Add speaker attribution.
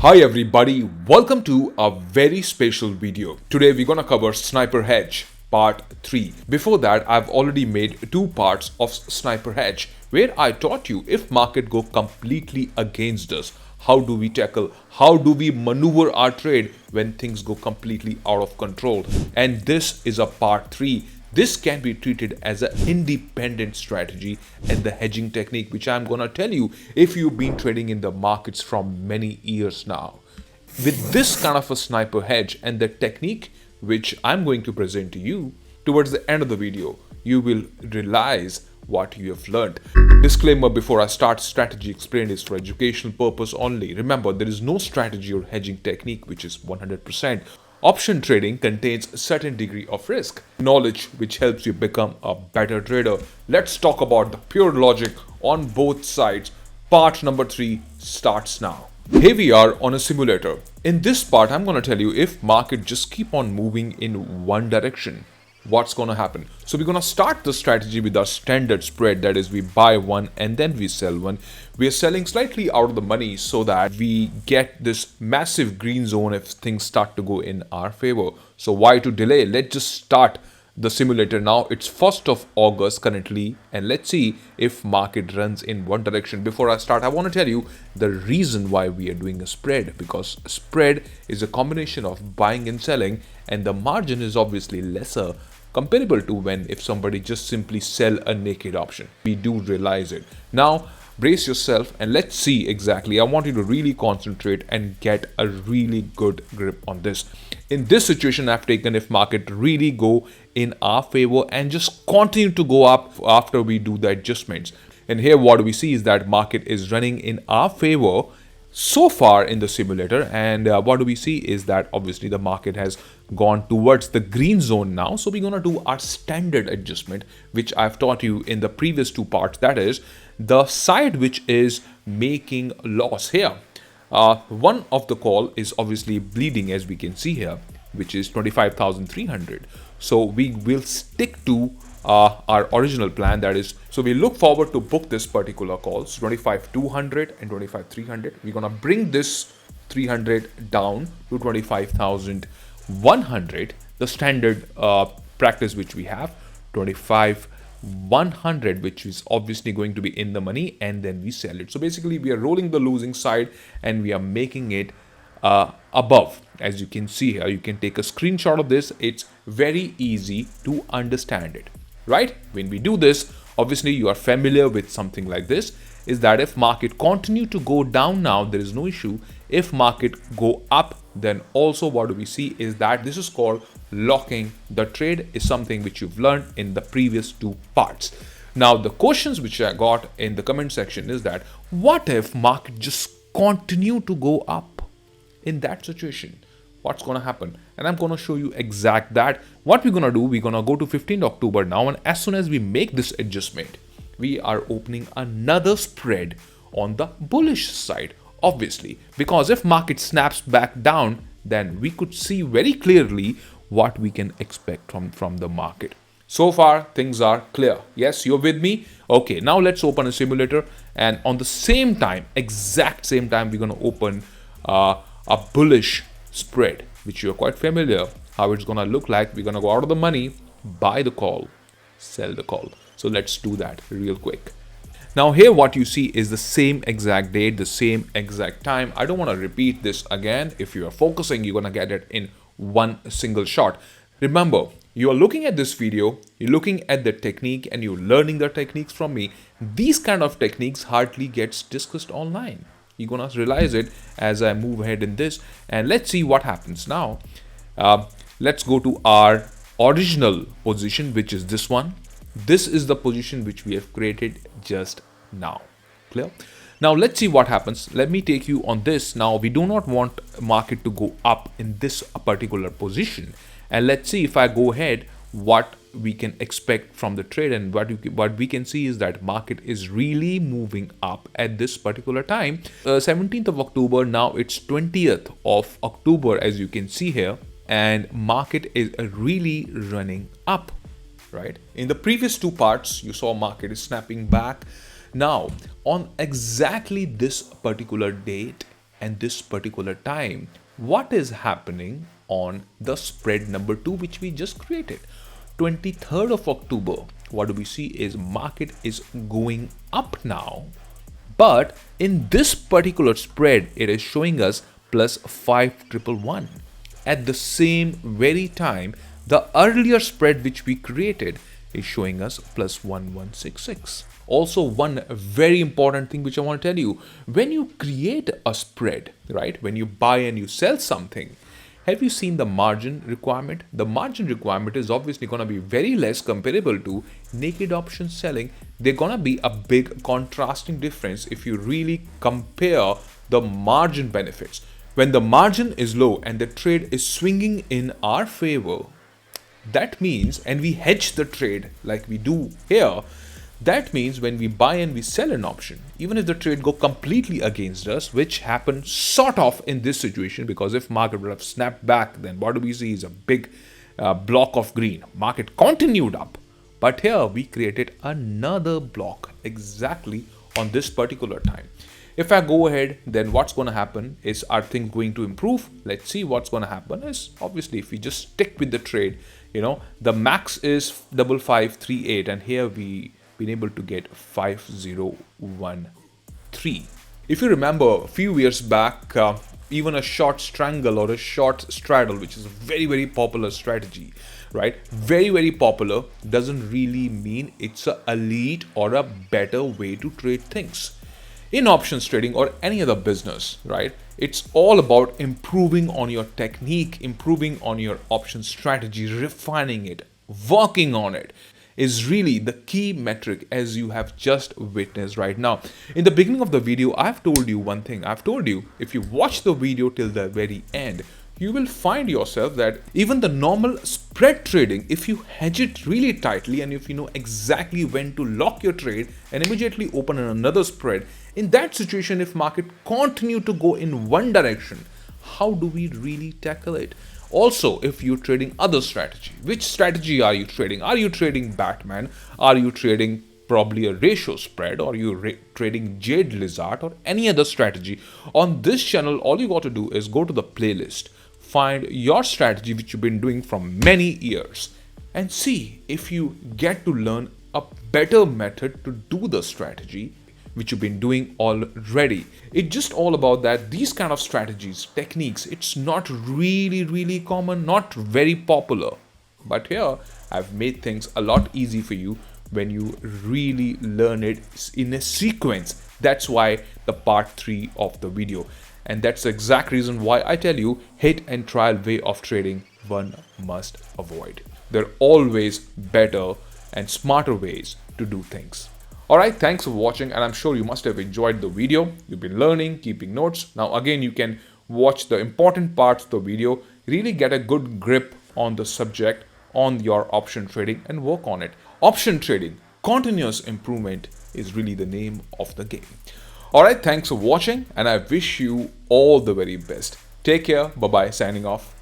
Speaker 1: Hi everybody, welcome to a very special video. Today we're gonna cover Sniper Hedge part 3. Before that, I've already made two parts of Sniper Hedge where I taught you if market go completely against us, how do we tackle, how do we maneuver our trade when things go completely out of control. And this is a part 3. This can be treated as an independent strategy and the hedging technique, which I'm going to tell you if you've been trading in the markets from many years now. With this kind of a sniper hedge and the technique which I'm going to present to you, towards the end of the video, you will realize what you have learned. Disclaimer before I start, strategy explained is for educational purpose only. Remember, there is no strategy or hedging technique which is 100%. Option trading contains a certain degree of risk, knowledge which helps you become a better trader. Let's talk about the pure logic on both sides. Part number 3 starts now. Here we are on a simulator. In this part, I'm going to tell you if market just keep on moving in one direction, what's going to happen. So we're going to start the strategy with our standard spread, that is we buy one and then we sell one. We are selling slightly out of the money so that we get this massive green zone if things start to go in our favor. So why to delay? Let's just start the simulator now. It's 1st of August currently, and let's see if market runs in one direction. Before I start, I want to tell you the reason why we are doing a spread, because spread is a combination of buying and selling, and the margin is obviously lesser comparable to when if somebody just simply sell a naked option. We do realize it. Now brace yourself and let's see exactly. I want you to really concentrate and get a really good grip on this. In this situation I've taken if market really go in our favor and just continue to go up after we do the adjustments. And here what we see is that market is running in our favor so far in the simulator, and what do we see is that obviously the market has gone towards the green zone now. So we're going to do our standard adjustment which I've taught you in the previous two parts, that is the side which is making loss here. One of the call is obviously bleeding, as we can see here, which is 25,300. So we will stick to our original plan, that is, so we look forward to book this particular call, so 25,200 and 25,300. We're gonna bring this 300 down to 25,100, the standard practice which we have, 25,100, which is obviously going to be in the money, and then we sell it. So basically we are rolling the losing side and we are making it above. As you can see here, you can take a screenshot of this. It's very easy to understand it, right? When we do this, obviously you are familiar with something like this, is that if market continue to go down now, there is no issue. If market go up, then also what do we see is that this is called locking the trade, is something which you've learned in the previous two parts. Now the questions which I got in the comment section is that what if market just continue to go up? In that situation, what's going to happen? And I'm going to show you exact that. What we're going to do, we're going to go to 15th October now, and as soon as we make this adjustment, we are opening another spread on the bullish side, obviously, because if market snaps back down, then we could see very clearly what we can expect from the market. So far things are clear. Yes, you're with me? Okay, now let's open a simulator, and on the same time, exact same time, we're going to open a bullish spread, which you're quite familiar how it's gonna look like. We're gonna go out of the money, buy the call, sell the call. So let's do that real quick. Now here what you see is the same exact date, the same exact time. I don't want to repeat this again. If you are focusing, you're gonna get it in one single shot. Remember, you are looking at this video, you're looking at the technique and you're learning the techniques from me. These kind of techniques hardly gets discussed online. You're gonna realize it as I move ahead in this, and let's see what happens now. Let's go to our original position, which is this one. This is the position which we have created just now. Clear? Now let's see what happens. Let me take you on this. Now we do not want market to go up in this particular position, and let's see if I go ahead what we can expect from the trade. And what we can see is that market is really moving up at this particular time. 17th of October, now it's 20th of October, as you can see here, and market is really running up, right? In the previous two parts, you saw market is snapping back. Now, on exactly this particular date, and this particular time, what is happening on the spread number 2 which we just created? 23rd of October, what do we see is market is going up now, but in this particular spread it is showing us plus 5111. At the same very time, the earlier spread which we created is showing us plus 1166. Also, one very important thing which I want to tell you, when you create a spread, right, when you buy and you sell something, have you seen the margin requirement? The margin requirement is obviously going to be very less comparable to naked option selling. They're going to be a big contrasting difference if you really compare the margin benefits. When the margin is low and the trade is swinging in our favor, that means, and we hedge the trade like we do here, that means when we buy and we sell an option, even if the trade go completely against us, which happened sort of in this situation, because if market would have snapped back, then what do we see is a big block of green. Market continued up, but here we created another block exactly on this particular time. If I go ahead, then what's going to happen is, are things going to improve? Let's see what's going to happen is, obviously, if we just stick with the trade, the max is 5538, and here we been able to get 5013. If you remember a few years back, even a short strangle or a short straddle, which is a very, very popular strategy, right? Very, very popular, doesn't really mean it's a elite or a better way to trade things. In options trading or any other business, right? It's all about improving on your technique, improving on your option strategy, refining it, working on it is really the key metric, as you have just witnessed right now. In the beginning of the video, I've told you one thing. I've told you, if you watch the video till the very end, you will find yourself that even the normal spread trading, if you hedge it really tightly and if you know exactly when to lock your trade and immediately open another spread, in that situation, if market continue to go in one direction, how do we really tackle it? Also, if you're trading other strategy, which strategy are you trading? Are you trading Batman? Are you trading probably a ratio spread, or you trading Jade Lizard or any other strategy? On this channel, all you got to do is go to the playlist, find your strategy which you've been doing from many years, and see if you get to learn a better method to do the strategy which you've been doing already. It's just all about that. These kind of strategies, techniques, it's not really common, not very popular. But here, I've made things a lot easy for you when you really learn it in a sequence. That's why the part 3 of the video. And that's the exact reason why I tell you, hit and trial way of trading one must avoid. There are always better and smarter ways to do things. Alright, thanks for watching, and I'm sure you must have enjoyed the video. You've been learning, keeping notes. Now again, you can watch the important parts of the video, really get a good grip on the subject, on your option trading, and work on it. Option trading, continuous improvement is really the name of the game. Alright, thanks for watching, and I wish you all the very best. Take care, bye-bye, signing off.